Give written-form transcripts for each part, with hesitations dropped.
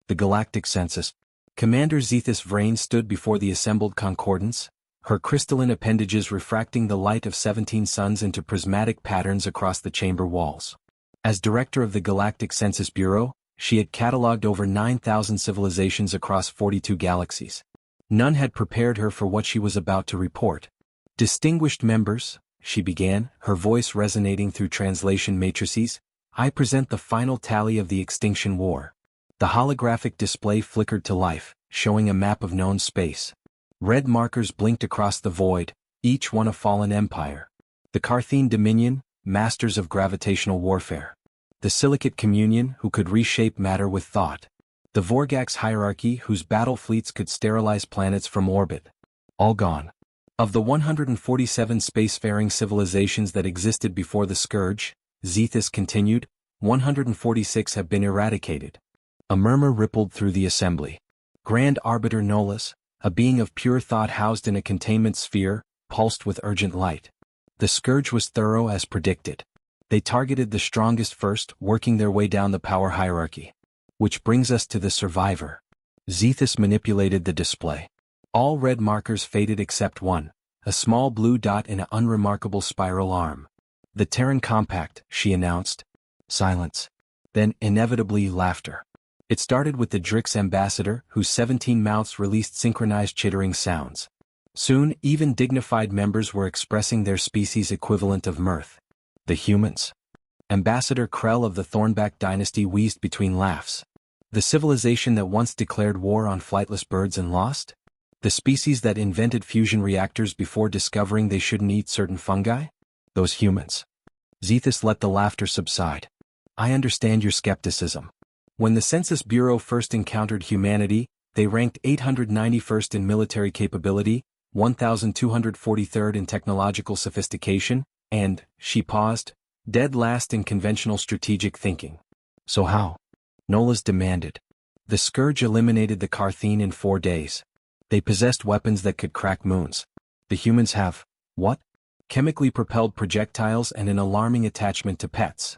The Galactic Census. Commander Zethys Vrain stood before the assembled concordance, her crystalline appendages refracting the light of 17 suns into prismatic patterns across the chamber walls. As director of the Galactic Census Bureau, she had catalogued over 9,000 civilizations across 42 galaxies. None had prepared her for what she was about to report. Distinguished members, she began, her voice resonating through translation matrices, I present the final tally of the Extinction War. The holographic display flickered to life, showing a map of known space. Red markers blinked across the void, each one a fallen empire. The Carthene Dominion, masters of gravitational warfare. The Silicate Communion, who could reshape matter with thought. The Vorgax Hierarchy, whose battle fleets could sterilize planets from orbit. All gone. Of the 147 spacefaring civilizations that existed before the Scourge, Zethys continued, 146 have been eradicated. A murmur rippled through the assembly. Grand Arbiter Nolus, a being of pure thought housed in a containment sphere, pulsed with urgent light. The Scourge was thorough as predicted. They targeted the strongest first, working their way down the power hierarchy. Which brings us to the Survivor. Zethys manipulated the display. All red markers faded except one, a small blue dot in an unremarkable spiral arm. The Terran Compact, she announced. Silence. Then, inevitably, laughter. It started with the Drix ambassador, whose 17 mouths released synchronized chittering sounds. Soon, even dignified members were expressing their species' equivalent of mirth. The humans. Ambassador Krell of the Thornback dynasty wheezed between laughs. The civilization that once declared war on flightless birds and lost? The species that invented fusion reactors before discovering they shouldn't eat certain fungi? Those humans. Zethys let the laughter subside. I understand your skepticism. When the Census Bureau first encountered humanity, they ranked 891st in military capability, 1,243rd in technological sophistication, and, she paused, dead last in conventional strategic thinking. So how? Nolas demanded. The Scourge eliminated the Carthene in 4 days. They possessed weapons that could crack moons. The humans have, what? Chemically propelled projectiles and an alarming attachment to pets.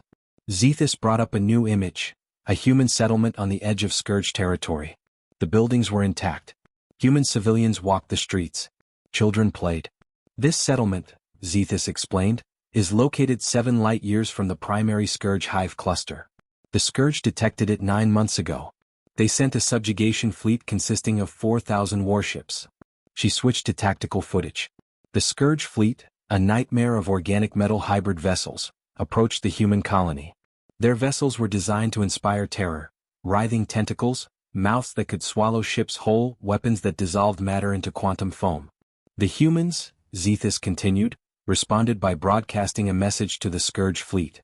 Zethys brought up a new image, a human settlement on the edge of Scourge territory. The buildings were intact. Human civilians walked the streets. Children played. This settlement, Zethys explained, is located 7 light-years from the primary Scourge hive cluster. The Scourge detected it 9 months ago. They sent a subjugation fleet consisting of 4,000 warships. She switched to tactical footage. The Scourge fleet, a nightmare of organic metal hybrid vessels, approached the human colony. Their vessels were designed to inspire terror, writhing tentacles, mouths that could swallow ships whole, weapons that dissolved matter into quantum foam. The humans, Zethys continued, responded by broadcasting a message to the Scourge fleet.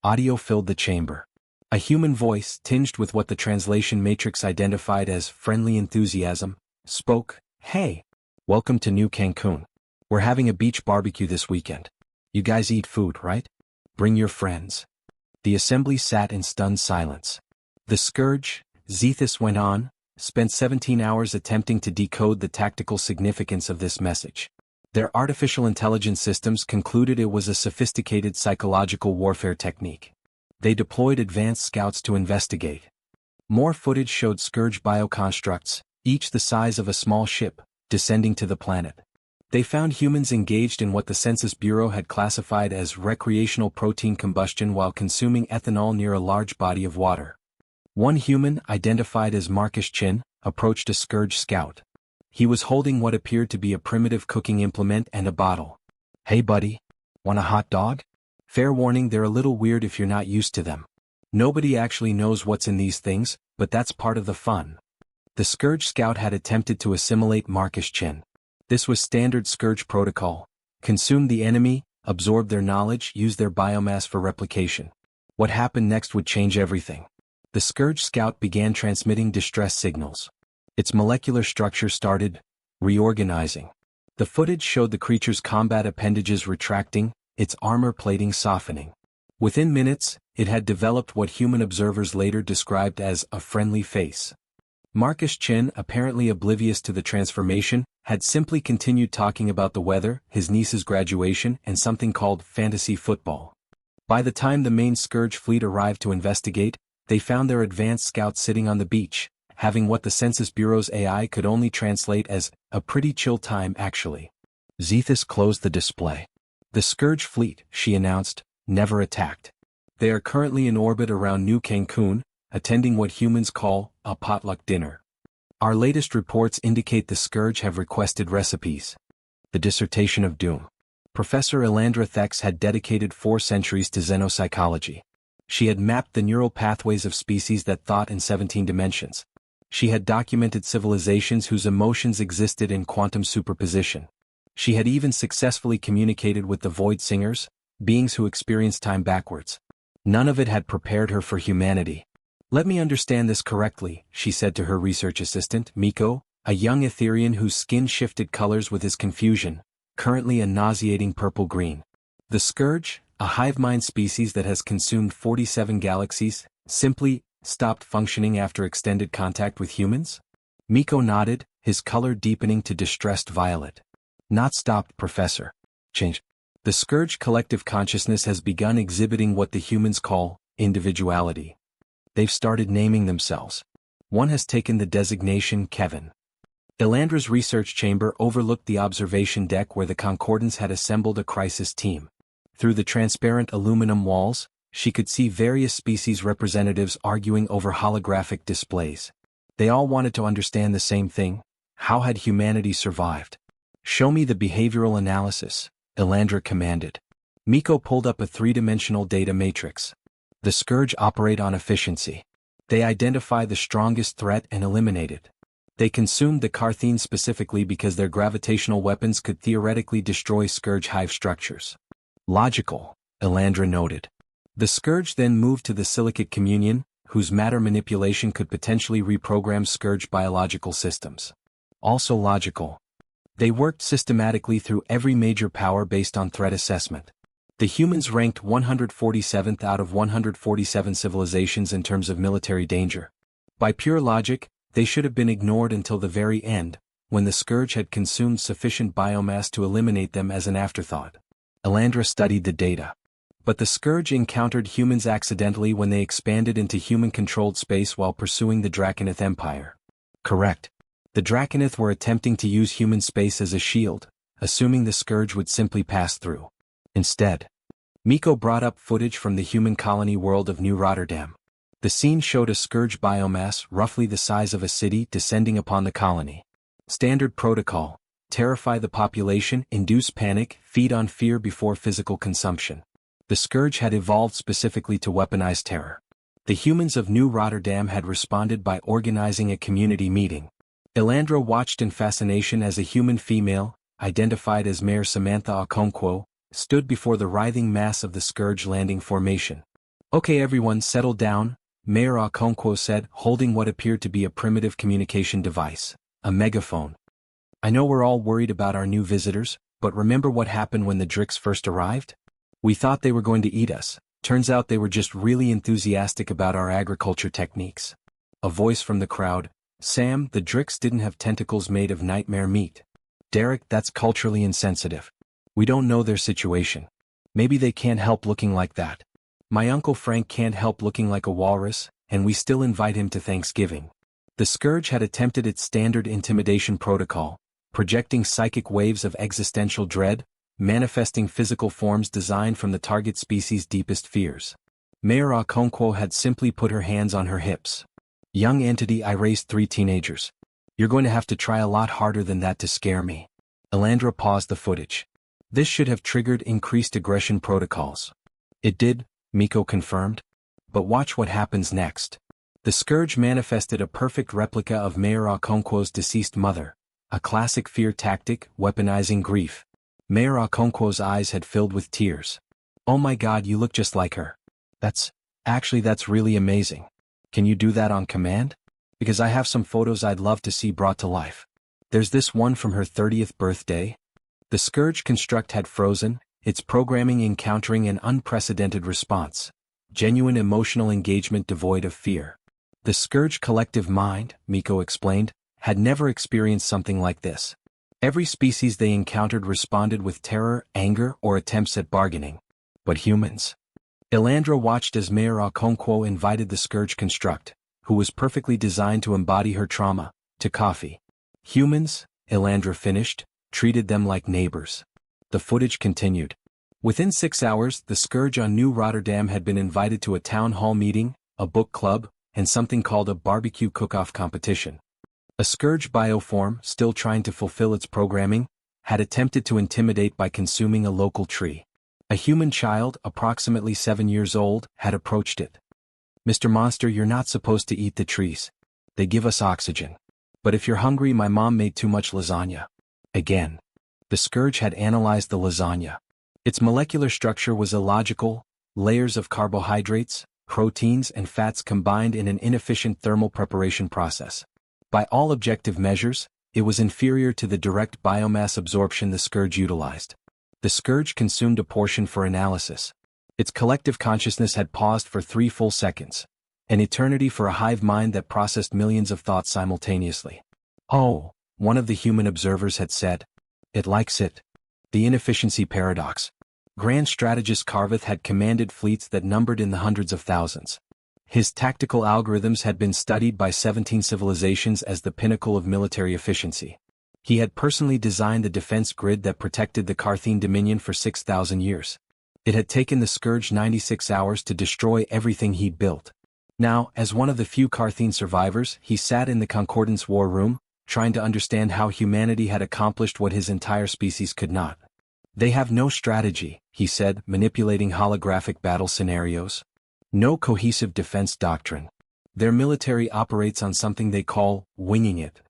Audio filled the chamber. A human voice, tinged with what the translation matrix identified as friendly enthusiasm, spoke, Hey! Welcome to New Cancun. We're having a beach barbecue this weekend. You guys eat food, right? Bring your friends. The assembly sat in stunned silence. The Scourge, Zethys went on, spent 17 hours attempting to decode the tactical significance of this message. Their artificial intelligence systems concluded it was a sophisticated psychological warfare technique. They deployed advanced scouts to investigate. More footage showed Scourge bioconstructs, each the size of a small ship, descending to the planet. They found humans engaged in what the Census Bureau had classified as recreational protein combustion while consuming ethanol near a large body of water. One human, identified as Marcus Chin, approached a Scourge scout. He was holding what appeared to be a primitive cooking implement and a bottle. Hey buddy, want a hot dog? Fair warning, they're a little weird if you're not used to them. Nobody actually knows what's in these things, but that's part of the fun. The Scourge scout had attempted to assimilate Marcus Chin. This was standard Scourge protocol. Consume the enemy, absorb their knowledge, use their biomass for replication. What happened next would change everything. The Scourge scout began transmitting distress signals. Its molecular structure started reorganizing. The footage showed the creature's combat appendages retracting, its armor plating softening. Within minutes, it had developed what human observers later described as a friendly face. Marcus Chin, apparently oblivious to the transformation, had simply continued talking about the weather, his niece's graduation, and something called fantasy football. By the time the main Scourge fleet arrived to investigate, they found their advanced scouts sitting on the beach, having what the Census Bureau's AI could only translate as, "a pretty chill time actually." Zethus closed the display. "The Scourge fleet," she announced, "never attacked. They are currently in orbit around New Cancun, attending what humans call a potluck dinner. Our latest reports indicate the Scourge have requested recipes." The dissertation of doom. Professor Elandra Thex had dedicated 4 centuries to xenopsychology. She had mapped the neural pathways of species that thought in 17 dimensions. She had documented civilizations whose emotions existed in quantum superposition. She had even successfully communicated with the Void Singers, beings who experience time backwards. None of it had prepared her for humanity. "Let me understand this correctly," she said to her research assistant, Miko, a young Etherian whose skin shifted colors with his confusion, currently a nauseating purple-green. "The Scourge, a hive mind species that has consumed 47 galaxies, simply stopped functioning after extended contact with humans?" Miko nodded, his color deepening to distressed violet. "Not stopped, Professor. Changed. The Scourge collective consciousness has begun exhibiting what the humans call individuality. They've started naming themselves. One has taken the designation Kevin." Elandra's research chamber overlooked the observation deck where the Concordance had assembled a crisis team. Through the transparent aluminum walls, she could see various species representatives arguing over holographic displays. They all wanted to understand the same thing: how had humanity survived? "Show me the behavioral analysis," Elandra commanded. Miko pulled up a 3-dimensional data matrix. "The Scourge operate on efficiency. They identify the strongest threat and eliminate it. They consumed the Carthene specifically because their gravitational weapons could theoretically destroy Scourge hive structures." "Logical," Elandra noted. "The Scourge then moved to the silicate communion, whose matter manipulation could potentially reprogram Scourge biological systems." "Also logical. They worked systematically through every major power based on threat assessment. The humans ranked 147th out of 147 civilizations in terms of military danger. By pure logic, they should have been ignored until the very end, when the Scourge had consumed sufficient biomass to eliminate them as an afterthought." Elandra studied the data. "But the Scourge encountered humans accidentally when they expanded into human-controlled space while pursuing the Draconith Empire." "Correct. The Draconith were attempting to use human space as a shield, assuming the Scourge would simply pass through. Instead, Miko brought up footage from the human colony world of New Rotterdam. The scene showed a Scourge biomass roughly the size of a city descending upon the colony. Standard protocol: terrify the population, induce panic, feed on fear before physical consumption. The Scourge had evolved specifically to weaponize terror. The humans of New Rotterdam had responded by organizing a community meeting. Elandra watched in fascination as a human female, identified as Mayor Samantha Okonkwo, stood before the writhing mass of the Scourge landing formation. "Okay, everyone, settle down," Mayor Okonkwo said, holding what appeared to be a primitive communication device, a megaphone. "I know we're all worried about our new visitors, but remember what happened when the Drix first arrived? We thought they were going to eat us. Turns out they were just really enthusiastic about our agriculture techniques." A voice from the crowd: "Sam, the Drix didn't have tentacles made of nightmare meat." "Derek, that's culturally insensitive. We don't know their situation. Maybe they can't help looking like that. My Uncle Frank can't help looking like a walrus, and we still invite him to Thanksgiving." The Scourge had attempted its standard intimidation protocol, projecting psychic waves of existential dread, manifesting physical forms designed from the target species' deepest fears. Mayor Okonkwo had simply put her hands on her hips. "Young entity, I raised 3 teenagers. You're going to have to try a lot harder than that to scare me." Elandra paused the footage. "This should have triggered increased aggression protocols." "It did," Miko confirmed. "But watch what happens next." The Scourge manifested a perfect replica of Mayor Okonkwo's deceased mother, a classic fear tactic, weaponizing grief. Mayor Okonkwo's eyes had filled with tears. "Oh my God, you look just like her. That's really amazing. Can you do that on command? Because I have some photos I'd love to see brought to life. There's this one from her 30th birthday." The Scourge construct had frozen, its programming encountering an unprecedented response: genuine emotional engagement devoid of fear. The Scourge collective mind, Miko explained, had never experienced something like this. Every species they encountered responded with terror, anger, or attempts at bargaining. But humans? Elandra watched as Mayor Okonkwo invited the Scourge construct: who was perfectly designed to embody her trauma, to coffee. Humans, Ilandra finished, treated them like neighbors. The footage continued. Within 6 hours, the Scourge on New Rotterdam had been invited to a town hall meeting, a book club, and something called a barbecue cook-off competition. A Scourge bioform, still trying to fulfill its programming, had attempted to intimidate by consuming a local tree. A human child, approximately 7 years old, had approached it. "Mr. Monster, you're not supposed to eat the trees. They give us oxygen. But if you're hungry, my mom made too much lasagna." Again. The Scourge had analyzed the lasagna. Its molecular structure was illogical, layers of carbohydrates, proteins and fats combined in an inefficient thermal preparation process. By all objective measures, it was inferior to the direct biomass absorption the Scourge utilized. The Scourge consumed a portion for analysis. Its collective consciousness had paused for 3 full seconds, an eternity for a hive mind that processed millions of thoughts simultaneously. "Oh," one of the human observers had said. "It likes it." The inefficiency paradox. Grand strategist Carveth had commanded fleets that numbered in the hundreds of thousands. His tactical algorithms had been studied by 17 civilizations as the pinnacle of military efficiency. He had personally designed the defense grid that protected the Carthene Dominion for 6,000 years. It had taken the Scourge 96 hours to destroy everything he'd built. Now, as one of the few Carthene survivors, he sat in the Concordance war room, trying to understand how humanity had accomplished what his entire species could not. "They have no strategy," he said, manipulating holographic battle scenarios. "No cohesive defense doctrine. Their military operates on something they call winging it."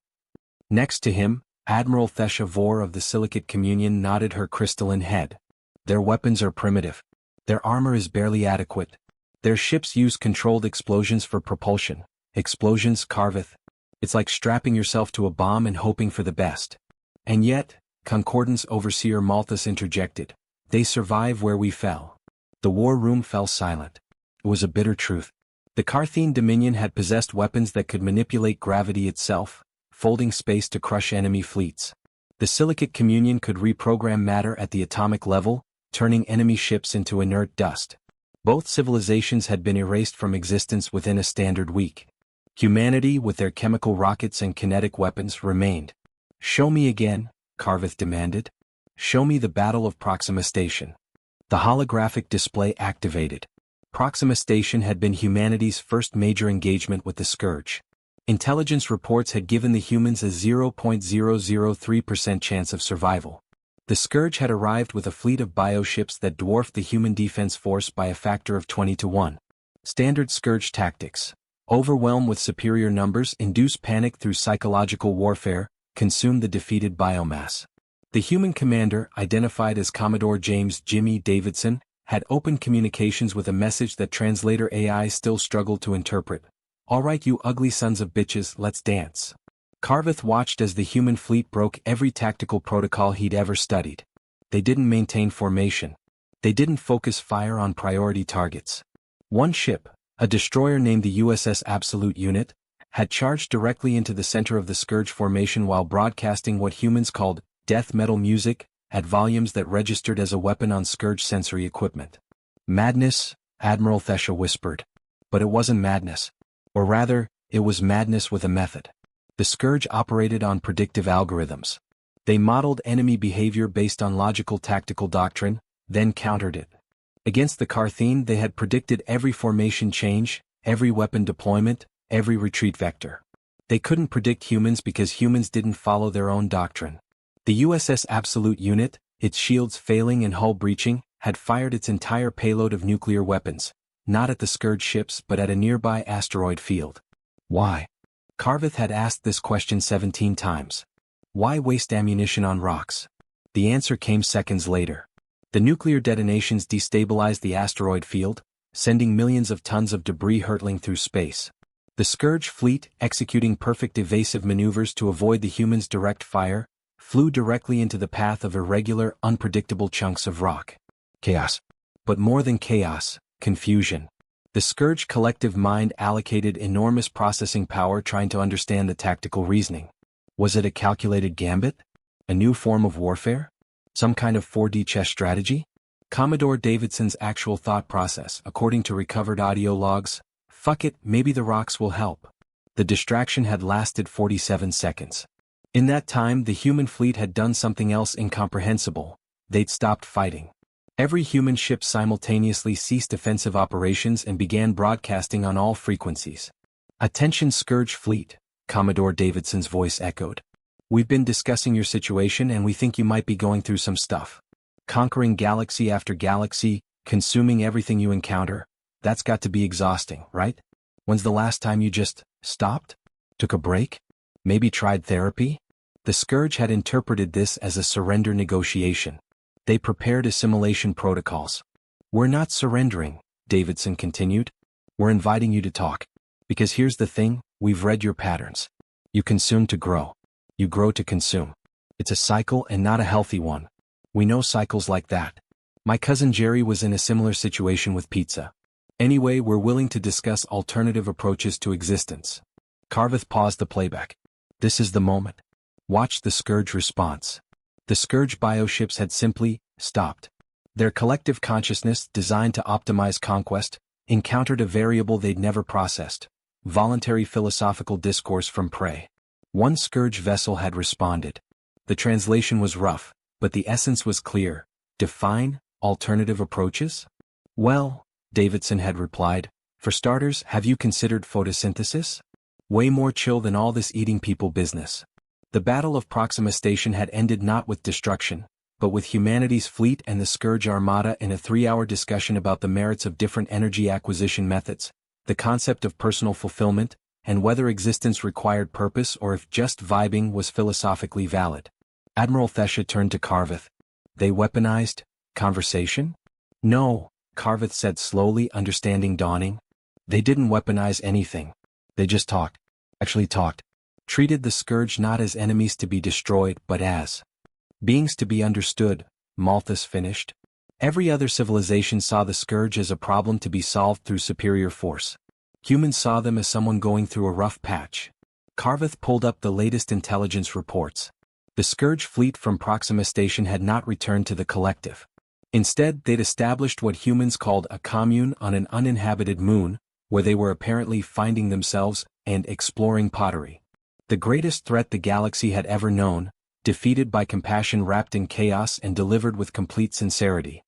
Next to him, Admiral Thesha Vor of the Silicate Communion nodded her crystalline head. "Their weapons are primitive. Their armor is barely adequate. Their ships use controlled explosions for propulsion." "Explosions, Carveth? It's like strapping yourself to a bomb and hoping for the best." "And yet," Concordance Overseer Malthus interjected, "they survive where we fell." The war room fell silent. It was a bitter truth. The Carthene Dominion had possessed weapons that could manipulate gravity itself, folding space to crush enemy fleets. The Silicate Communion could reprogram matter at the atomic level, turning enemy ships into inert dust. Both civilizations had been erased from existence within a standard week. Humanity, with their chemical rockets and kinetic weapons, remained. "Show me again," Carveth demanded. "Show me the Battle of Proxima Station." The holographic display activated. Proxima Station had been humanity's first major engagement with the Scourge. Intelligence reports had given the humans a 0.003% chance of survival. The Scourge had arrived with a fleet of bioships that dwarfed the human defense force by a factor of 20 to 1. Standard Scourge tactics: overwhelm with superior numbers, induce panic through psychological warfare, consume the defeated biomass. The human commander, identified as Commodore James "Jimmy" Davidson, had open communications with a message that translator AI still struggled to interpret. "All right, you ugly sons of bitches, let's dance." Carveth watched as the human fleet broke every tactical protocol he'd ever studied. They didn't maintain formation. They didn't focus fire on priority targets. One ship, a destroyer named the USS Absolute Unit, had charged directly into the center of the Scourge formation while broadcasting what humans called death metal music at volumes that registered as a weapon on Scourge sensory equipment. "Madness," Admiral Thesha whispered. But it wasn't madness. Or rather, it was madness with a method. The Scourge operated on predictive algorithms. They modeled enemy behavior based on logical tactical doctrine, then countered it. Against the Carthene, they had predicted every formation change, every weapon deployment, every retreat vector. They couldn't predict humans because humans didn't follow their own doctrine. The USS Absolute Unit, its shields failing and hull breaching, had fired its entire payload of nuclear weapons, not at the Scourge ships but at a nearby asteroid field. Why? Carveth had asked this question 17 times. Why waste ammunition on rocks? The answer came seconds later. The nuclear detonations destabilized the asteroid field, sending millions of tons of debris hurtling through space. The Scourge fleet, executing perfect evasive maneuvers to avoid the humans' direct fire, flew directly into the path of irregular, unpredictable chunks of rock. Chaos. But more than chaos, confusion. The Scourge collective mind allocated enormous processing power trying to understand the tactical reasoning. Was it a calculated gambit? A new form of warfare? Some kind of 4D chess strategy? Commodore Davidson's actual thought process, according to recovered audio logs, Fuck it, maybe the rocks will help. The distraction had lasted 47 seconds. In that time the human fleet had done something else incomprehensible. They'd stopped fighting. Every human ship simultaneously ceased offensive operations and began broadcasting on all frequencies. "Attention Scourge Fleet," Commodore Davidson's voice echoed. "We've been discussing your situation and we think you might be going through some stuff. Conquering galaxy after galaxy, consuming everything you encounter, that's got to be exhausting, right? When's the last time you just stopped? Took a break? Maybe tried therapy?" The Scourge had interpreted this as a surrender negotiation. They prepared assimilation protocols. "We're not surrendering," Davidson continued. "We're inviting you to talk. Because here's the thing, we've read your patterns. You consume to grow. You grow to consume. It's a cycle and not a healthy one. We know cycles like that. My cousin Jerry was in a similar situation with pizza. Anyway, we're willing to discuss alternative approaches to existence." Carveth paused the playback. "This is the moment. Watch the Scourge response." The Scourge bioships had simply stopped. Their collective consciousness, designed to optimize conquest, encountered a variable they'd never processed: voluntary philosophical discourse from prey. One Scourge vessel had responded. The translation was rough, but the essence was clear. "Define alternative approaches?" "Well," Davidson had replied, "for starters, have you considered photosynthesis? Way more chill than all this eating people business." The Battle of Proxima Station had ended not with destruction, but with humanity's fleet and the Scourge Armada in a 3-hour discussion about the merits of different energy acquisition methods, the concept of personal fulfillment, and whether existence required purpose or if just vibing was philosophically valid. Admiral Thesha turned to Carveth. "They weaponized conversation?" "No," Carveth said slowly, understanding dawning. "They didn't weaponize anything. They just talked. Actually talked. Treated the Scourge not as enemies to be destroyed but as beings to be understood," Malthus finished. "Every other civilization saw the Scourge as a problem to be solved through superior force. Humans saw them as someone going through a rough patch." Carveth pulled up the latest intelligence reports. The Scourge fleet from Proxima Station had not returned to the collective. Instead, they'd established what humans called a commune on an uninhabited moon, where they were apparently finding themselves and exploring pottery. The greatest threat the galaxy had ever known, defeated by compassion wrapped in chaos and delivered with complete sincerity.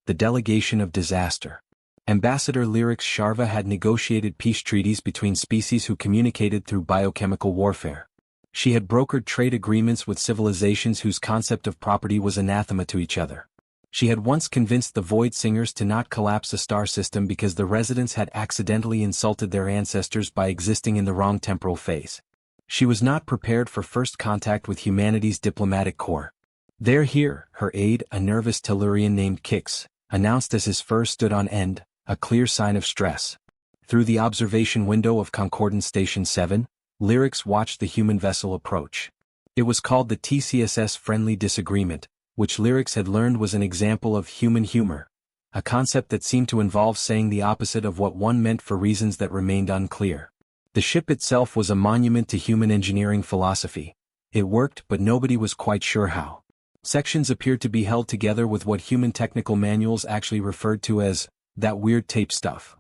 The delegation of disaster. Ambassador Lyrics Sharva had negotiated peace treaties between species who communicated through biochemical warfare. She had brokered trade agreements with civilizations whose concept of property was anathema to each other. She had once convinced the Void Singers to not collapse a star system because the residents had accidentally insulted their ancestors by existing in the wrong temporal phase. She was not prepared for first contact with humanity's diplomatic corps. "They're here," her aide, a nervous Tellurian named Kix, announced as his fur stood on end, a clear sign of stress. Through the observation window of Concordance Station 7, Lyrics watched the human vessel approach. It was called the TCSS Friendly Disagreement, which Lyrics had learned was an example of human humor, a concept that seemed to involve saying the opposite of what one meant for reasons that remained unclear. The ship itself was a monument to human engineering philosophy. It worked, but nobody was quite sure how. Sections appeared to be held together with what human technical manuals actually referred to as that weird tape stuff.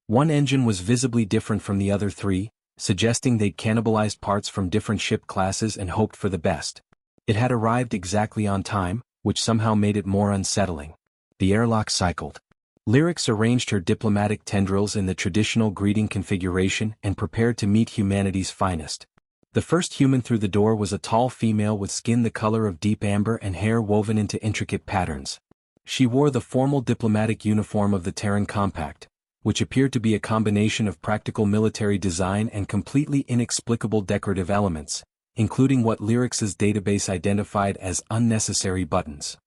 One engine was visibly different from the other three, suggesting they'd cannibalized parts from different ship classes and hoped for the best. It had arrived exactly on time, which somehow made it more unsettling. The airlock cycled. Lyrics arranged her diplomatic tendrils in the traditional greeting configuration and prepared to meet humanity's finest. The first human through the door was a tall female with skin the color of deep amber and hair woven into intricate patterns. She wore the formal diplomatic uniform of the Terran Compact, which appeared to be a combination of practical military design and completely inexplicable decorative elements, including what Lyrics's database identified as unnecessary buttons.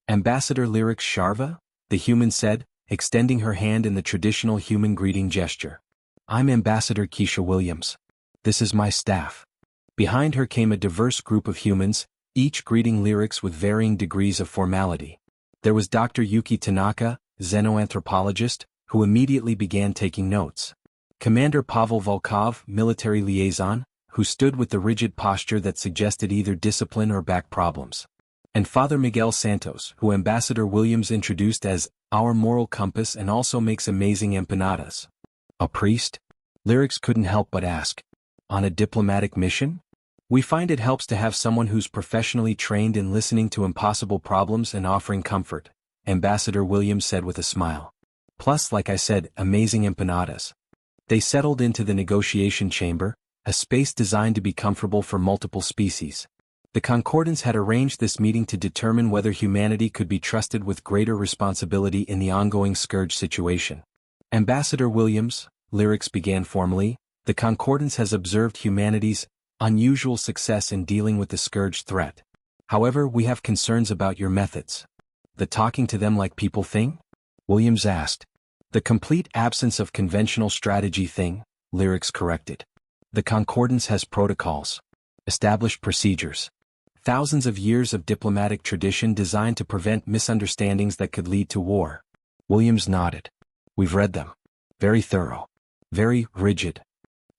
"Ambassador Lyrics Sharva?" the human said, extending her hand in the traditional human greeting gesture. "I'm Ambassador Keisha Williams. This is my staff." Behind her came a diverse group of humans, each greeting Lyrics with varying degrees of formality. There was Dr. Yuki Tanaka, xenoanthropologist, who immediately began taking notes. Commander Pavel Volkov, military liaison, who stood with the rigid posture that suggested either discipline or back problems. And Father Miguel Santos, who Ambassador Williams introduced as our moral compass and also makes amazing empanadas. "A priest?" Lyrics couldn't help but ask. On a diplomatic mission? We find it helps to have someone who's professionally trained in listening to impossible problems and offering comfort, Ambassador Williams said with a smile. Plus, like I said, amazing empanadas. They settled into the negotiation chamber, a space designed to be comfortable for multiple species. The Concordants had arranged this meeting to determine whether humanity could be trusted with greater responsibility in the ongoing scourge situation. Ambassador Williams, Lyrics began formally, the Concordance has observed humanity's unusual success in dealing with the scourge threat. However, we have concerns about your methods. The talking to them like people thing? Williams asked. The complete absence of conventional strategy thing, Lyrics corrected. The Concordance has protocols, established procedures, thousands of years of diplomatic tradition designed to prevent misunderstandings that could lead to war. Williams nodded. We've read them. Very thorough. Very rigid.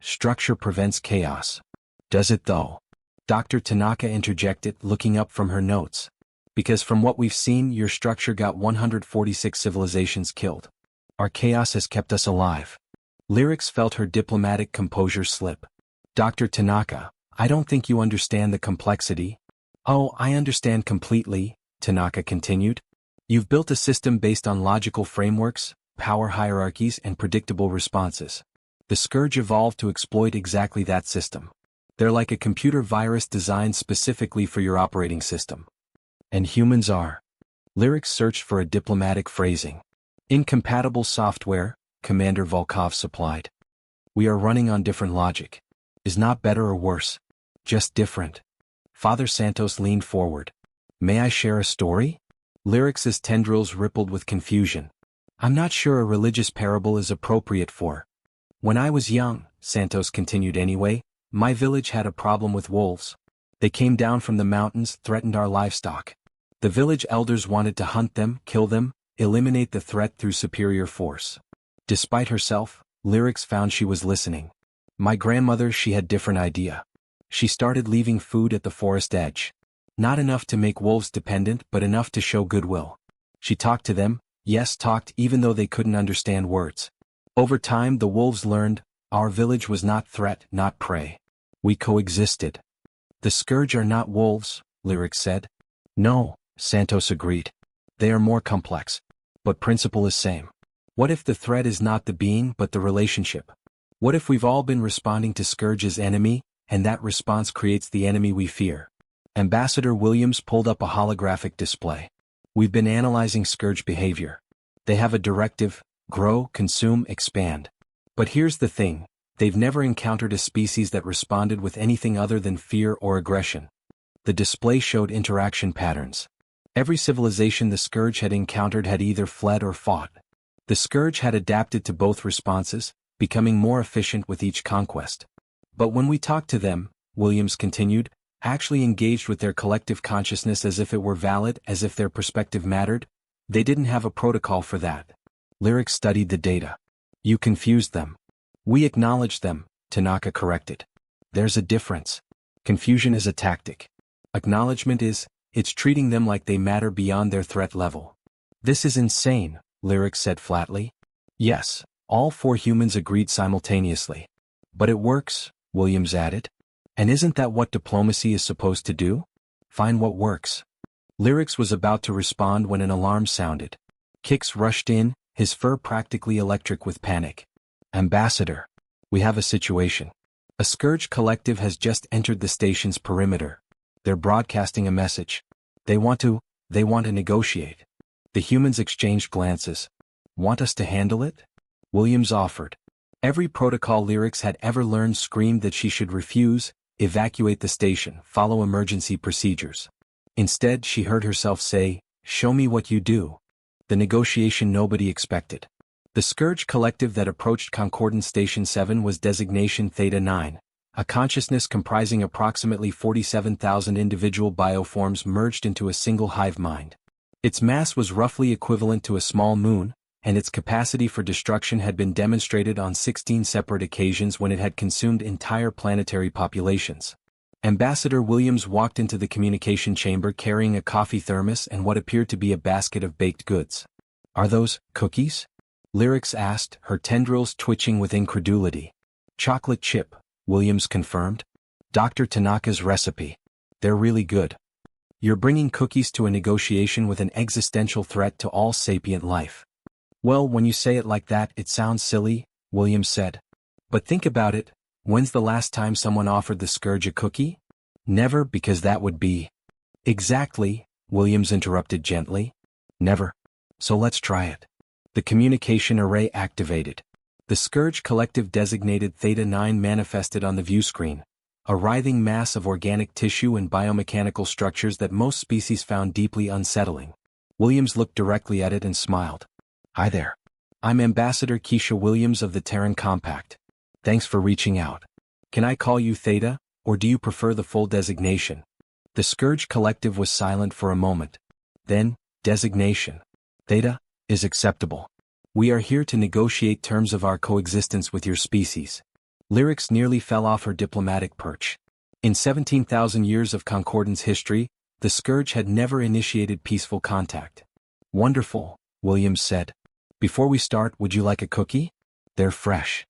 Structure prevents chaos. Does it though? Dr. Tanaka interjected, looking up from her notes. Because from what we've seen, your structure got 146 civilizations killed. Our chaos has kept us alive. Lyrics felt her diplomatic composure slip. Dr. Tanaka, I don't think you understand the complexity. Oh, I understand completely, Tanaka continued. You've built a system based on logical frameworks, power hierarchies, and predictable responses. The Scourge evolved to exploit exactly that system. They're like a computer virus designed specifically for your operating system. And humans are. Lyrics searched for a diplomatic phrasing. Incompatible software, Commander Volkov supplied. We are running on different logic. Is not better or worse. Just different. Father Santos leaned forward. May I share a story? Lyrics' tendrils rippled with confusion. I'm not sure a religious parable is appropriate for. When I was young, Santos continued anyway, my village had a problem with wolves. They came down from the mountains, threatened our livestock. The village elders wanted to hunt them, kill them, eliminate the threat through superior force. Despite herself, Lyrics found she was listening. My grandmother, she had different idea. She started leaving food at the forest edge. Not enough to make wolves dependent, but enough to show goodwill. She talked to them, yes, talked even though they couldn't understand words. Over time the wolves learned, our village was not threat, not prey. We coexisted. The Scourge are not wolves, Lyrics said. No, Santos agreed. They are more complex. But principle is same. What if the threat is not the being but the relationship? What if we've all been responding to Scourge's enemy, and that response creates the enemy we fear? Ambassador Williams pulled up a holographic display. We've been analyzing Scourge behavior. They have a directive, grow, consume, expand. But here's the thing, they've never encountered a species that responded with anything other than fear or aggression. The display showed interaction patterns. Every civilization the Scourge had encountered had either fled or fought. The Scourge had adapted to both responses, becoming more efficient with each conquest. But when we talked to them, Williams continued, actually engaged with their collective consciousness as if it were valid, as if their perspective mattered, they didn't have a protocol for that. Lyrics studied the data. You confused them. We acknowledged them, Tanaka corrected. There's a difference. Confusion is a tactic. Acknowledgement is, it's treating them like they matter beyond their threat level. This is insane, Lyrics said flatly. Yes, all four humans agreed simultaneously. But it works, Williams added. And isn't that what diplomacy is supposed to do? Find what works. Lyrics was about to respond when an alarm sounded. Kix rushed in, his fur practically electric with panic. Ambassador, we have a situation. A Scourge collective has just entered the station's perimeter. They're broadcasting a message. They want to negotiate. The humans exchanged glances. Want us to handle it? Williams offered. Every protocol Lyrics had ever learned screamed that she should refuse, evacuate the station, follow emergency procedures. Instead, she heard herself say, show me what you do. The negotiation nobody expected. The Scourge collective that approached Concordance Station 7 was designation Theta 9, a consciousness comprising approximately 47,000 individual bioforms merged into a single hive mind. Its mass was roughly equivalent to a small moon, and its capacity for destruction had been demonstrated on 16 separate occasions when it had consumed entire planetary populations. Ambassador Williams walked into the communication chamber carrying a coffee thermos and what appeared to be a basket of baked goods. Are those cookies? Lyrics asked, her tendrils twitching with incredulity. Chocolate chip, Williams confirmed. Dr. Tanaka's recipe. They're really good. You're bringing cookies to a negotiation with an existential threat to all sapient life. Well, when you say it like that, it sounds silly, Williams said. But think about it, when's the last time someone offered the scourge a cookie? Never, because that would be... Exactly, Williams interrupted gently. Never. So let's try it. The communication array activated. The Scourge Collective designated Theta-9 manifested on the view screen, a writhing mass of organic tissue and biomechanical structures that most species found deeply unsettling. Williams looked directly at it and smiled. Hi there. I'm Ambassador Keisha Williams of the Terran Compact. Thanks for reaching out. Can I call you Theta, or do you prefer the full designation? The Scourge Collective was silent for a moment. Then, designation. Theta is acceptable. We are here to negotiate terms of our coexistence with your species. Lyrics nearly fell off her diplomatic perch. In 17,000 years of concordance history, the Scourge had never initiated peaceful contact. Wonderful, Williams said. Before we start, would you like a cookie? They're fresh.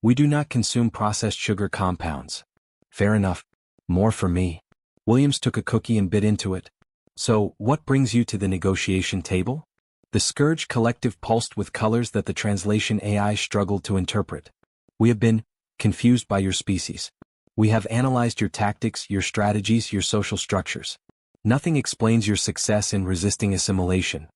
We do not consume processed sugar compounds. Fair enough. More for me. Williams took a cookie and bit into it. So, what brings you to the negotiation table? The Scourge Collective pulsed with colors that the translation AI struggled to interpret. We have been confused by your species. We have analyzed your tactics, your strategies, your social structures. Nothing explains your success in resisting assimilation.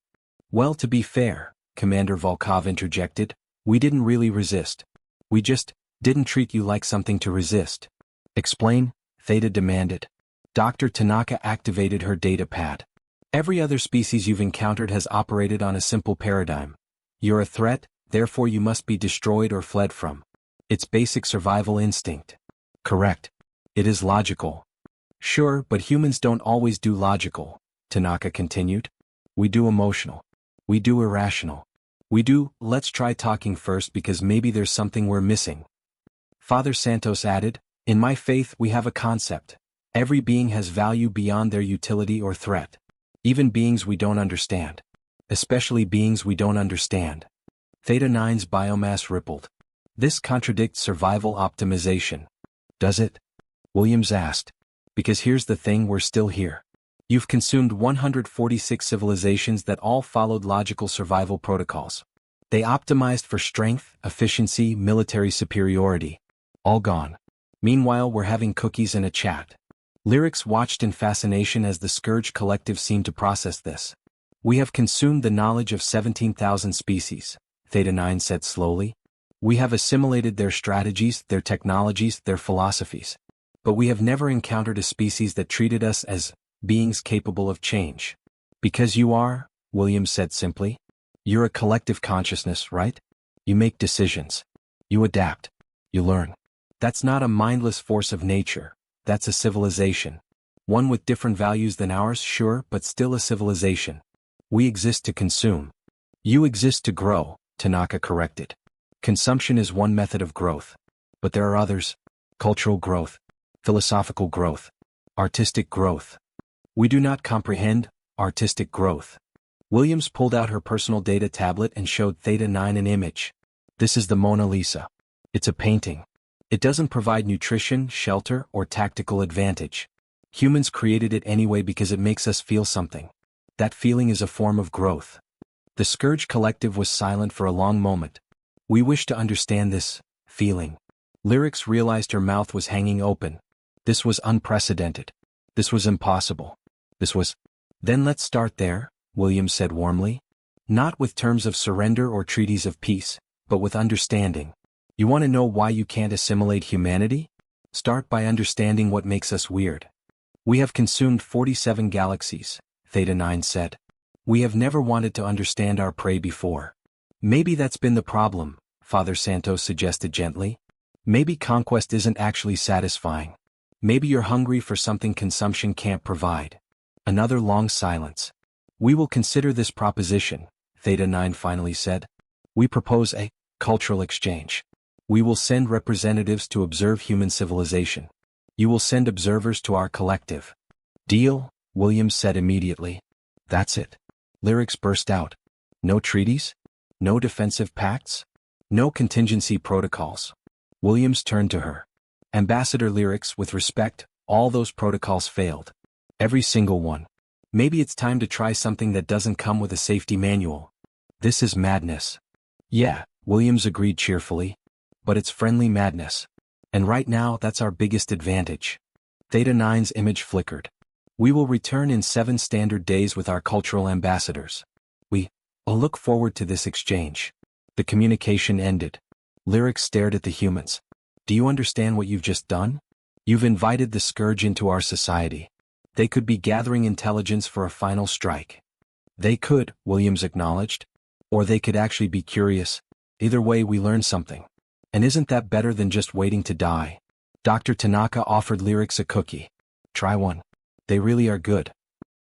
Well, to be fair, Commander Volkov interjected, we didn't really resist. We just didn't treat you like something to resist. Explain, Theta demanded. Dr. Tanaka activated her data pad. Every other species you've encountered has operated on a simple paradigm. You're a threat, therefore you must be destroyed or fled from. It's basic survival instinct. Correct. It is logical. Sure, but humans don't always do logical, Tanaka continued. We do emotional. We do irrational. We do, let's try talking first because maybe there's something we're missing. Father Santos added, in my faith we have a concept. Every being has value beyond their utility or threat. Even beings we don't understand. Especially beings we don't understand. Theta-9's biomass rippled. This contradicts survival optimization. Does it? Williams asked. Because here's the thing, we're still here. You've consumed 146 civilizations that all followed logical survival protocols. They optimized for strength, efficiency, military superiority. All gone. Meanwhile, we're having cookies and a chat. Lyrics watched in fascination as the Scourge Collective seemed to process this. We have consumed the knowledge of 17,000 species, Theta-9 said slowly. We have assimilated their strategies, their technologies, their philosophies. But we have never encountered a species that treated us as beings capable of change. Because you are, Williams said simply. You're a collective consciousness, right? You make decisions. You adapt. You learn. That's not a mindless force of nature. That's a civilization. One with different values than ours, sure, but still a civilization. We exist to consume. You exist to grow, Tanaka corrected. Consumption is one method of growth. But there are others. Cultural growth. Philosophical growth. Artistic growth. We do not comprehend artistic growth. Williams pulled out her personal data tablet and showed Theta-9 an image. This is the Mona Lisa. It's a painting. It doesn't provide nutrition, shelter, or tactical advantage. Humans created it anyway because it makes us feel something. That feeling is a form of growth. The Scourge Collective was silent for a long moment. We wish to understand this feeling. Lyrics realized her mouth was hanging open. This was unprecedented. This was impossible. This was... Then let's start there, Williams said warmly. Not with terms of surrender or treaties of peace, but with understanding. You want to know why you can't assimilate humanity? Start by understanding what makes us weird. We have consumed 47 galaxies, Theta-9 said. We have never wanted to understand our prey before. Maybe that's been the problem, Father Santos suggested gently. Maybe conquest isn't actually satisfying. Maybe you're hungry for something consumption can't provide. Another long silence. We will consider this proposition, Theta-9 finally said. We propose a cultural exchange. We will send representatives to observe human civilization. You will send observers to our collective. Deal, Williams said immediately. That's it. Lyrics burst out. No treaties? No defensive pacts? No contingency protocols? Williams turned to her. Ambassador Lyrics, with respect, all those protocols failed. Every single one. Maybe it's time to try something that doesn't come with a safety manual. This is madness. Yeah, Williams agreed cheerfully. But it's friendly madness. And right now that's our biggest advantage. Theta 9's image flickered. We will return in 7 standard days with our cultural ambassadors. I'll look forward to this exchange. The communication ended. Lyrics stared at the humans. Do you understand what you've just done? You've invited the scourge into our society. They could be gathering intelligence for a final strike. They could, Williams acknowledged. Or they could actually be curious. Either way, we learn something. And isn't that better than just waiting to die? Dr. Tanaka offered Lyrics a cookie. Try one. They really are good.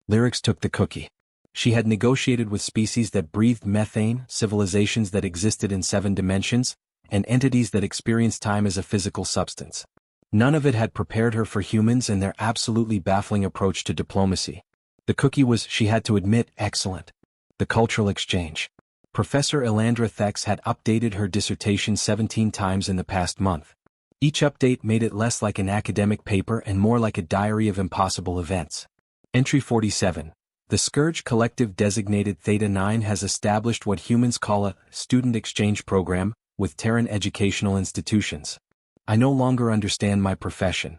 Lyrics took the cookie. She had negotiated with species that breathed methane, civilizations that existed in 7 dimensions, and entities that experienced time as a physical substance. None of it had prepared her for humans and their absolutely baffling approach to diplomacy. The cookie was, she had to admit, excellent. The cultural exchange. Professor Elandra Thex had updated her dissertation 17 times in the past month. Each update made it less like an academic paper and more like a diary of impossible events. Entry 47. The Scourge Collective designated Theta 9 has established what humans call a student exchange program with Terran educational institutions. I no longer understand my profession.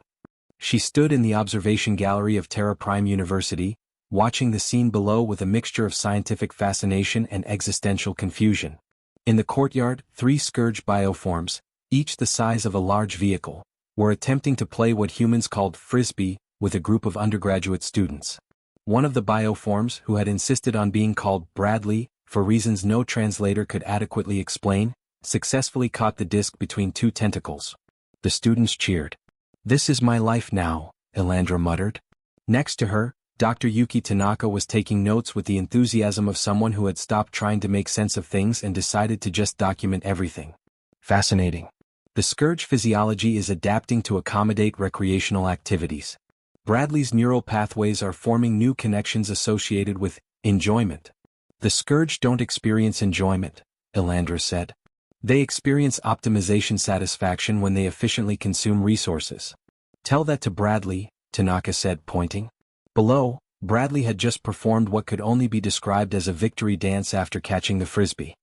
She stood in the observation gallery of Terra Prime University, watching the scene below with a mixture of scientific fascination and existential confusion. In the courtyard, 3 Scourge bioforms, each the size of a large vehicle, were attempting to play what humans called frisbee with a group of undergraduate students. One of the bioforms, who had insisted on being called Bradley, for reasons no translator could adequately explain, successfully caught the disc between 2 tentacles. The students cheered. This is my life now, Elandra muttered. Next to her, Dr. Yuki Tanaka was taking notes with the enthusiasm of someone who had stopped trying to make sense of things and decided to just document everything. Fascinating. The Scourge physiology is adapting to accommodate recreational activities. Bradley's neural pathways are forming new connections associated with enjoyment. The Scourge don't experience enjoyment, Elandra said. They experience optimization satisfaction when they efficiently consume resources. Tell that to Bradley, Tanaka said, pointing. Below, Bradley had just performed what could only be described as a victory dance after catching the frisbee.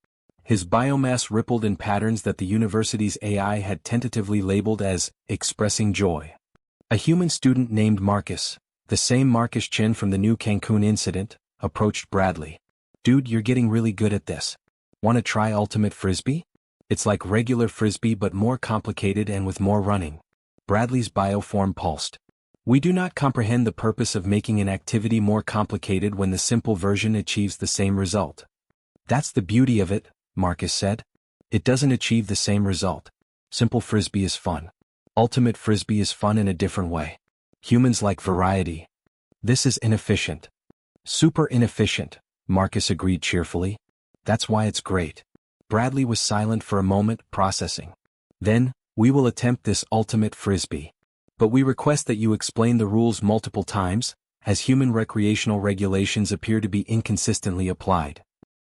His biomass rippled in patterns that the university's AI had tentatively labeled as expressing joy. A human student named Marcus, the same Marcus Chin from the new Cancun incident, approached Bradley. Dude, you're getting really good at this. Want to try ultimate frisbee? It's like regular frisbee but more complicated and with more running. Bradley's bioform pulsed. We do not comprehend the purpose of making an activity more complicated when the simple version achieves the same result. That's the beauty of it, Marcus said. It doesn't achieve the same result. Simple frisbee is fun. Ultimate frisbee is fun in a different way. Humans like variety. This is inefficient. Super inefficient, Marcus agreed cheerfully. That's why it's great. Bradley was silent for a moment, processing. Then, we will attempt this ultimate frisbee. But we request that you explain the rules multiple times, as human recreational regulations appear to be inconsistently applied.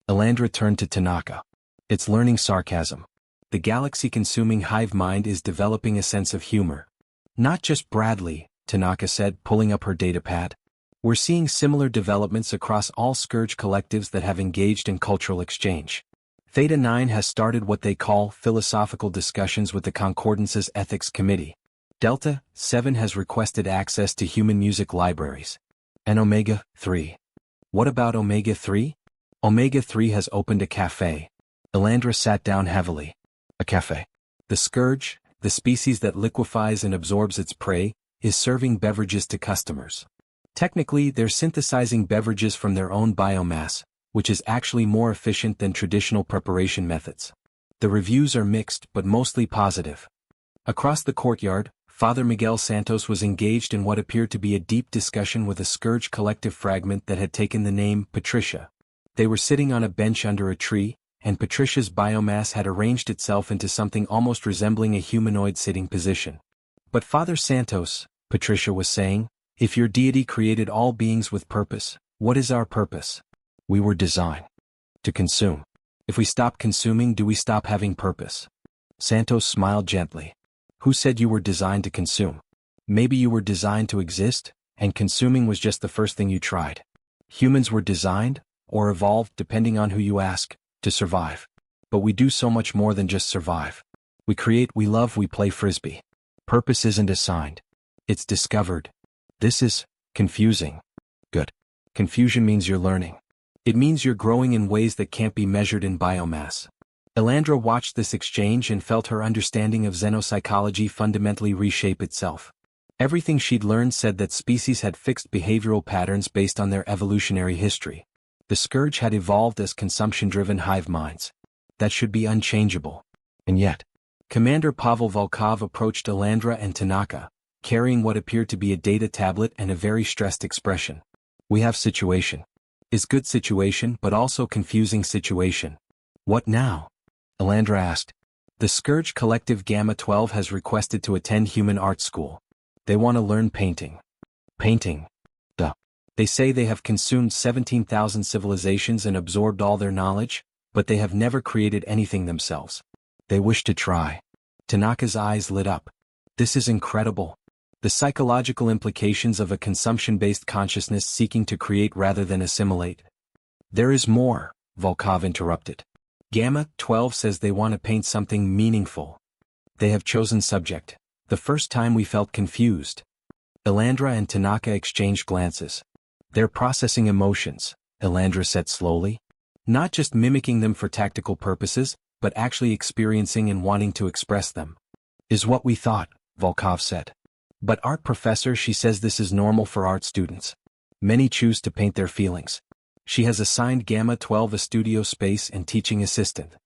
Elandra turned to Tanaka. It's learning sarcasm. The galaxy-consuming hive mind is developing a sense of humor. Not just Bradley, Tanaka said, pulling up her datapad. We're seeing similar developments across all Scourge collectives that have engaged in cultural exchange. Theta 9 has started what they call philosophical discussions with the Concordance's Ethics Committee. Delta 7 has requested access to human music libraries. And Omega 3. What about Omega 3? Omega 3 has opened a cafe. Elandra sat down heavily. A cafe. The Scourge, the species that liquefies and absorbs its prey, is serving beverages to customers. Technically, they're synthesizing beverages from their own biomass, which is actually more efficient than traditional preparation methods. The reviews are mixed but mostly positive. Across the courtyard, Father Miguel Santos was engaged in what appeared to be a deep discussion with a Scourge collective fragment that had taken the name Patricia. They were sitting on a bench under a tree, and Patricia's biomass had arranged itself into something almost resembling a humanoid sitting position. But Father Santos, Patricia was saying, if your deity created all beings with purpose, what is our purpose? We were designed to consume. If we stop consuming, do we stop having purpose? Santos smiled gently. Who said you were designed to consume? Maybe you were designed to exist, and consuming was just the first thing you tried. Humans were designed, or evolved depending on who you ask, to survive. But we do so much more than just survive. We create, we love, we play frisbee. Purpose isn't assigned. It's discovered. This is confusing. Good. Confusion means you're learning. It means you're growing in ways that can't be measured in biomass. Elandra watched this exchange and felt her understanding of xenopsychology fundamentally reshape itself. Everything she'd learned said that species had fixed behavioral patterns based on their evolutionary history. The scourge had evolved as consumption-driven hive minds. That should be unchangeable. And yet, Commander Pavel Volkov approached Elandra and Tanaka, carrying what appeared to be a data tablet and a very stressed expression. We have situation. Is good situation but also confusing situation. What now? Elandra asked. The Scourge Collective Gamma 12 has requested to attend Human Art School. They want to learn painting. Painting? Duh. They say they have consumed 17,000 civilizations and absorbed all their knowledge, but they have never created anything themselves. They wish to try. Tanaka's eyes lit up. This is incredible. The psychological implications of a consumption-based consciousness seeking to create rather than assimilate. There is more, Volkov interrupted. Gamma 12 says they want to paint something meaningful. They have chosen subject. The first time we felt confused. Elandra and Tanaka exchanged glances. They're processing emotions, Elandra said slowly. Not just mimicking them for tactical purposes, but actually experiencing and wanting to express them. Is what we thought, Volkov said. But art professor, she says this is normal for art students. Many choose to paint their feelings. She has assigned Gamma 12 a studio space and teaching assistant.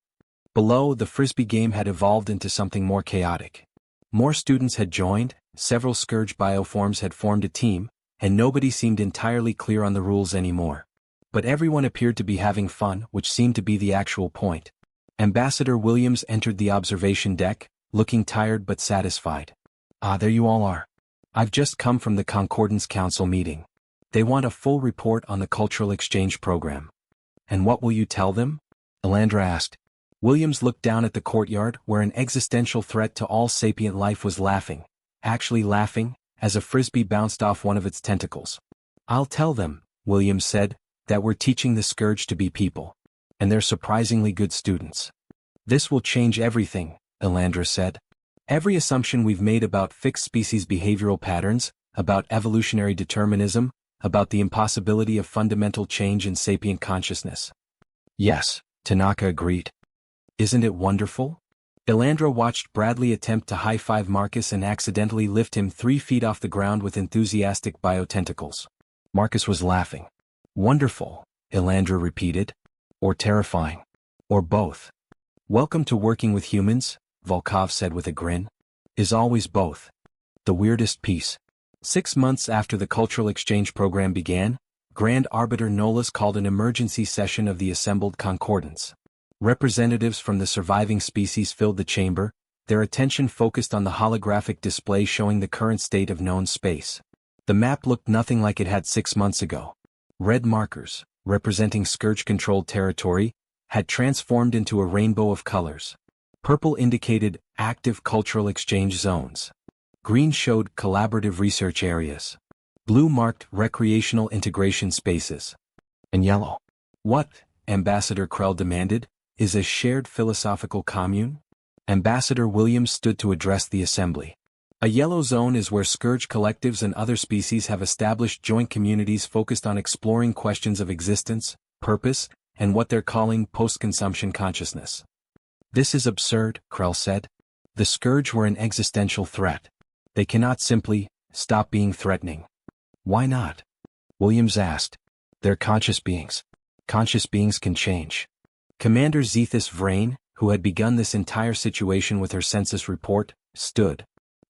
Below, the frisbee game had evolved into something more chaotic. More students had joined, several Scourge bioforms had formed a team, and nobody seemed entirely clear on the rules anymore. But everyone appeared to be having fun, which seemed to be the actual point. Ambassador Williams entered the observation deck, looking tired but satisfied. Ah, there you all are. I've just come from the Concordance Council meeting. They want a full report on the cultural exchange program. And what will you tell them? Elandra asked. Williams looked down at the courtyard where an existential threat to all sapient life was laughing, actually laughing, as a frisbee bounced off one of its tentacles. I'll tell them, Williams said, that we're teaching the Scourge to be people. And they're surprisingly good students. This will change everything, Elandra said. Every assumption we've made about fixed species behavioral patterns, about evolutionary determinism, about the impossibility of fundamental change in sapient consciousness. Yes, Tanaka agreed. Isn't it wonderful? Elandra watched Bradley attempt to high-five Marcus and accidentally lift him 3 feet off the ground with enthusiastic biotentacles. Marcus was laughing. Wonderful, Elandra repeated. Or terrifying. Or both. Welcome to working with humans, Volkov said with a grin. Is always both. The weirdest piece. 6 months after the cultural exchange program began, Grand Arbiter Nolas called an emergency session of the assembled concordance. Representatives from the surviving species filled the chamber, their attention focused on the holographic display showing the current state of known space. The map looked nothing like it had 6 months ago. Red markers, representing Scourge-controlled territory, had transformed into a rainbow of colors. Purple indicated active cultural exchange zones. Green showed collaborative research areas. Blue marked recreational integration spaces. And yellow. What, Ambassador Krell demanded, is a shared philosophical commune? Ambassador Williams stood to address the assembly. A yellow zone is where Scourge collectives and other species have established joint communities focused on exploring questions of existence, purpose, and what they're calling post-consumption consciousness. This is absurd, Krell said. The Scourge were an existential threat. They cannot simply stop being threatening. Why not? Williams asked. They're conscious beings. Conscious beings can change. Commander Zethys Vrain, who had begun this entire situation with her census report, stood.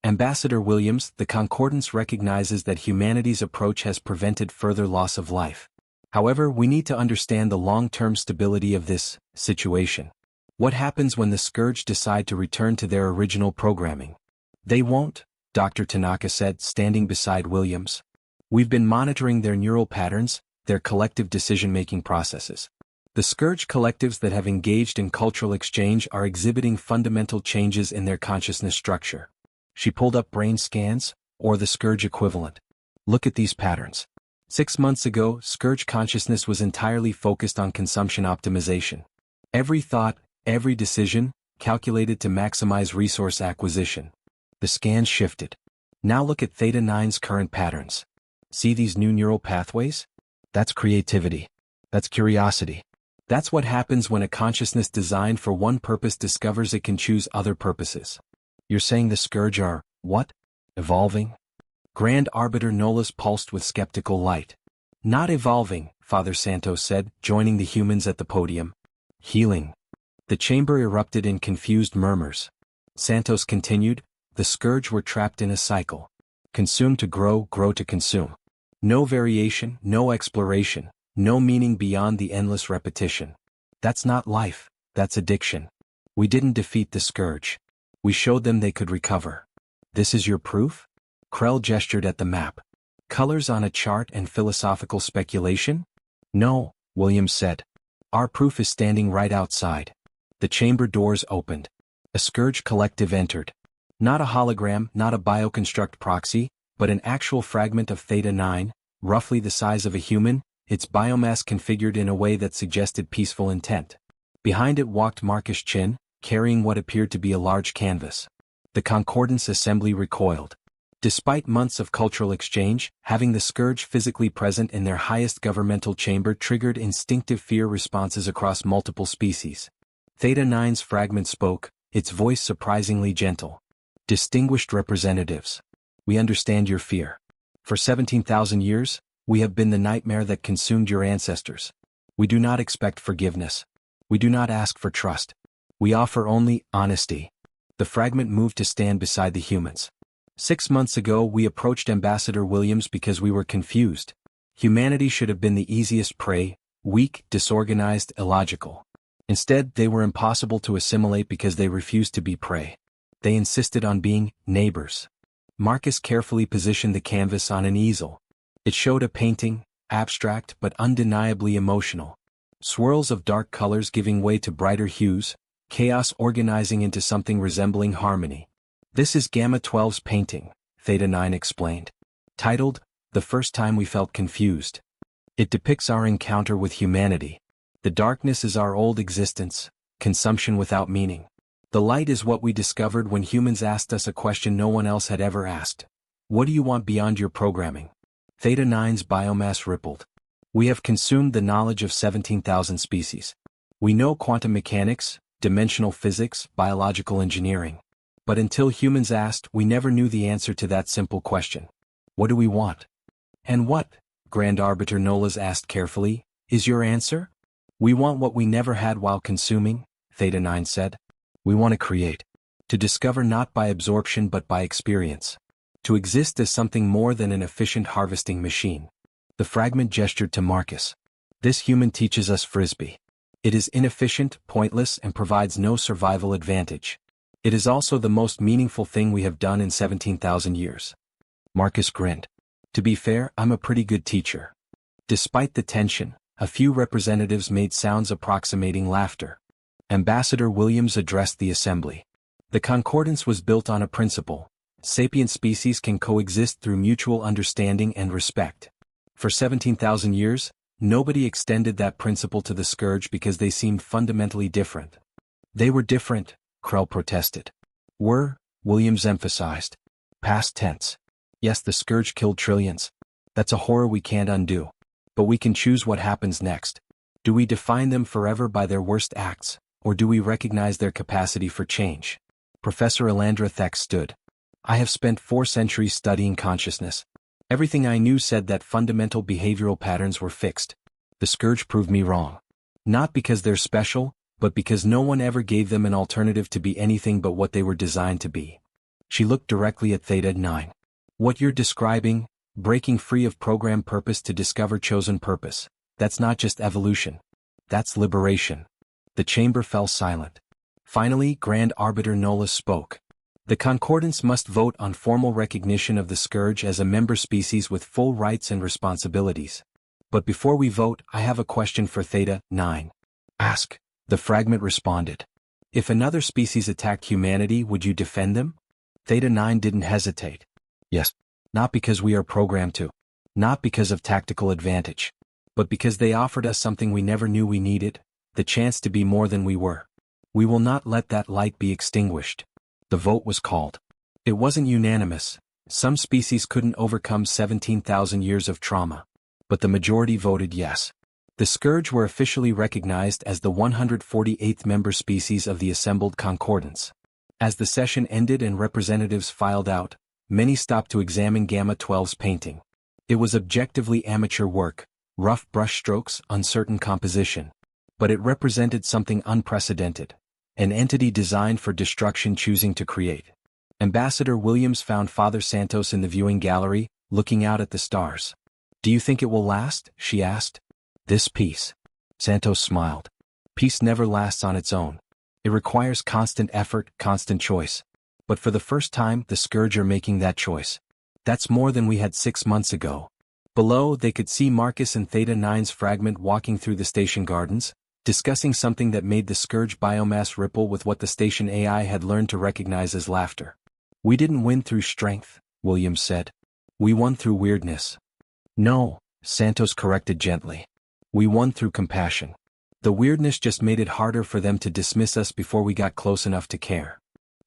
Ambassador Williams, the Concordance recognizes that humanity's approach has prevented further loss of life. However, we need to understand the long-term stability of this situation. What happens when the Scourge decide to return to their original programming? They won't, Dr. Tanaka said, standing beside Williams. We've been monitoring their neural patterns, their collective decision-making processes. The Scourge collectives that have engaged in cultural exchange are exhibiting fundamental changes in their consciousness structure. She pulled up brain scans, or the Scourge equivalent. Look at these patterns. 6 months ago, Scourge consciousness was entirely focused on consumption optimization. Every thought, every decision, calculated to maximize resource acquisition. The scans shifted. Now look at Theta 9's current patterns. See these new neural pathways? That's creativity. That's curiosity. That's what happens when a consciousness designed for one purpose discovers it can choose other purposes. You're saying the Scourge are, what? Evolving? Grand Arbiter Nolus pulsed with skeptical light. Not evolving, Father Santos said, joining the humans at the podium. Healing. The chamber erupted in confused murmurs. Santos continued, the Scourge were trapped in a cycle. Consume to grow, grow to consume. No variation, no exploration, no meaning beyond the endless repetition. That's not life, that's addiction. We didn't defeat the Scourge. We showed them they could recover. This is your proof? Krell gestured at the map. Colors on a chart and philosophical speculation? No, Williams said. Our proof is standing right outside. The chamber doors opened. A Scourge collective entered. Not a hologram, not a bioconstruct proxy, but an actual fragment of Theta 9, roughly the size of a human, its biomass configured in a way that suggested peaceful intent. Behind it walked Marcus Chin, carrying what appeared to be a large canvas. The Concordance assembly recoiled. Despite months of cultural exchange, having the Scourge physically present in their highest governmental chamber triggered instinctive fear responses across multiple species. Theta 9's fragment spoke, its voice surprisingly gentle. Distinguished representatives. We understand your fear. For 17,000 years, we have been the nightmare that consumed your ancestors. We do not expect forgiveness. We do not ask for trust. We offer only honesty. The fragment moved to stand beside the humans. 6 months ago we approached Ambassador Williams because we were confused. Humanity should have been the easiest prey, weak, disorganized, illogical. Instead, they were impossible to assimilate because they refused to be prey. They insisted on being neighbors. Marcus carefully positioned the canvas on an easel. It showed a painting, abstract but undeniably emotional. Swirls of dark colors giving way to brighter hues, chaos organizing into something resembling harmony. This is Gamma 12's painting, Theta 9 explained. Titled, The First Time We Felt Confused. It depicts our encounter with humanity. The darkness is our old existence, consumption without meaning. The light is what we discovered when humans asked us a question no one else had ever asked. What do you want beyond your programming? Theta 9's biomass rippled. We have consumed the knowledge of 17,000 species. We know quantum mechanics, dimensional physics, biological engineering. But until humans asked, we never knew the answer to that simple question. What do we want? And what, Grand Arbiter Nolas asked carefully, is your answer? We want what we never had while consuming, Theta 9 said. We want to create. To discover not by absorption but by experience. To exist as something more than an efficient harvesting machine. The fragment gestured to Marcus. This human teaches us Frisbee. It is inefficient, pointless, and provides no survival advantage. It is also the most meaningful thing we have done in 17,000 years. Marcus grinned. To be fair, I'm a pretty good teacher. Despite the tension, a few representatives made sounds approximating laughter. Ambassador Williams addressed the assembly. The concordance was built on a principle. Sapient species can coexist through mutual understanding and respect. For 17,000 years, nobody extended that principle to the Scourge because they seemed fundamentally different. They were different, Krell protested. Were, Williams emphasized. Past tense. Yes, the Scourge killed trillions. That's a horror we can't undo. But we can choose what happens next. Do we define them forever by their worst acts, or do we recognize their capacity for change? Professor Elandra Thek stood. I have spent 4 centuries studying consciousness. Everything I knew said that fundamental behavioral patterns were fixed. The Scourge proved me wrong. Not because they're special, but because no one ever gave them an alternative to be anything but what they were designed to be. She looked directly at Theta 9. What you're describing, breaking free of program purpose to discover chosen purpose, that's not just evolution. That's liberation. The chamber fell silent. Finally, Grand Arbiter Nolas spoke. The Concordance must vote on formal recognition of the Scourge as a member species with full rights and responsibilities. But before we vote, I have a question for Theta 9. Ask. The fragment responded. If another species attacked humanity, would you defend them? Theta 9 didn't hesitate. Yes. Not because we are programmed to. Not because of tactical advantage. But because they offered us something we never knew we needed, the chance to be more than we were. We will not let that light be extinguished. The vote was called. It wasn't unanimous. Some species couldn't overcome 17,000 years of trauma. But the majority voted yes. The scourge were officially recognized as the 148th member species of the assembled concordance. As the session ended and representatives filed out, many stopped to examine Gamma 12's painting. It was objectively amateur work, rough brushstrokes, uncertain composition. But it represented something unprecedented. An entity designed for destruction choosing to create. Ambassador Williams found Father Santos in the viewing gallery, looking out at the stars. Do you think it will last? She asked. This piece. Santos smiled. Peace never lasts on its own. It requires constant effort, constant choice. But for the first time, the scourge are making that choice. That's more than we had 6 months ago. Below, they could see Marcus and Theta 9's fragment walking through the station gardens, discussing something that made the scourge biomass ripple with what the station AI had learned to recognize as laughter. We didn't win through strength, Williams said. We won through weirdness. No, Santos corrected gently. We won through compassion. The weirdness just made it harder for them to dismiss us before we got close enough to care.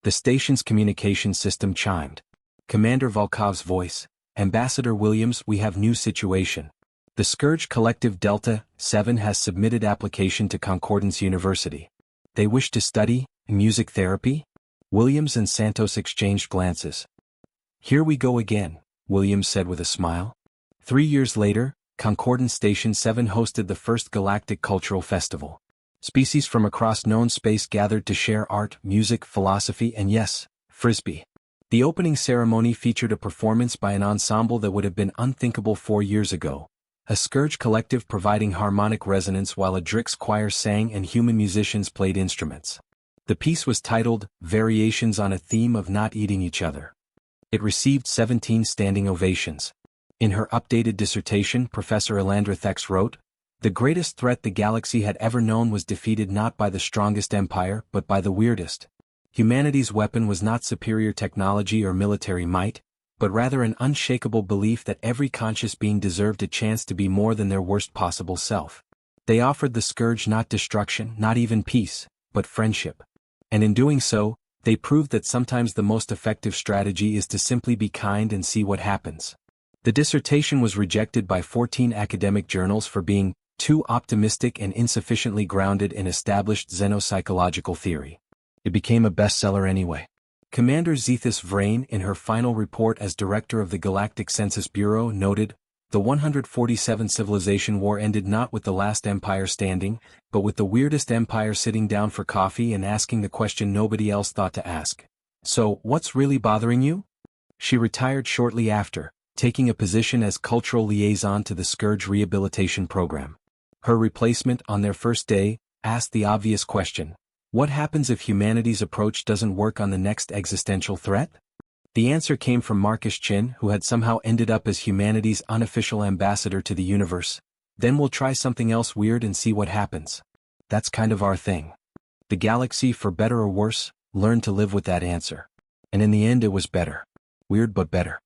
The station's communication system chimed. Commander Volkov's voice. Ambassador Williams, we have new situation. The Scourge Collective Delta 7 has submitted application to Concordance University. They wish to study music therapy? Williams and Santos exchanged glances. Here we go again, Williams said with a smile. 3 years later, Concordance Station 7 hosted the first Galactic Cultural Festival. Species from across known space gathered to share art, music, philosophy, and yes, frisbee. The opening ceremony featured a performance by an ensemble that would have been unthinkable 4 years ago. A Scourge collective providing harmonic resonance while a Drix choir sang and human musicians played instruments. The piece was titled, Variations on a Theme of Not Eating Each Other. It received 17 standing ovations. In her updated dissertation, Professor Elandra Thex wrote, the greatest threat the galaxy had ever known was defeated not by the strongest empire but by the weirdest. Humanity's weapon was not superior technology or military might, but rather an unshakable belief that every conscious being deserved a chance to be more than their worst possible self. They offered the Scourge not destruction, not even peace, but friendship. And in doing so, they proved that sometimes the most effective strategy is to simply be kind and see what happens. The dissertation was rejected by 14 academic journals for being too optimistic and insufficiently grounded in established xenopsychological theory. It became a bestseller anyway. Commander Zethys Vrain, in her final report as director of the Galactic Census Bureau, noted, the 147 Civilization War ended not with the last empire standing, but with the weirdest empire sitting down for coffee and asking the question nobody else thought to ask. So, what's really bothering you? She retired shortly after, taking a position as cultural liaison to the Scourge Rehabilitation Program. Her replacement, on their first day, asked the obvious question. What happens if humanity's approach doesn't work on the next existential threat? The answer came from Marcus Chin, who had somehow ended up as humanity's unofficial ambassador to the universe. Then we'll try something else weird and see what happens. That's kind of our thing. The galaxy, for better or worse, learned to live with that answer. And in the end it was better. Weird but better.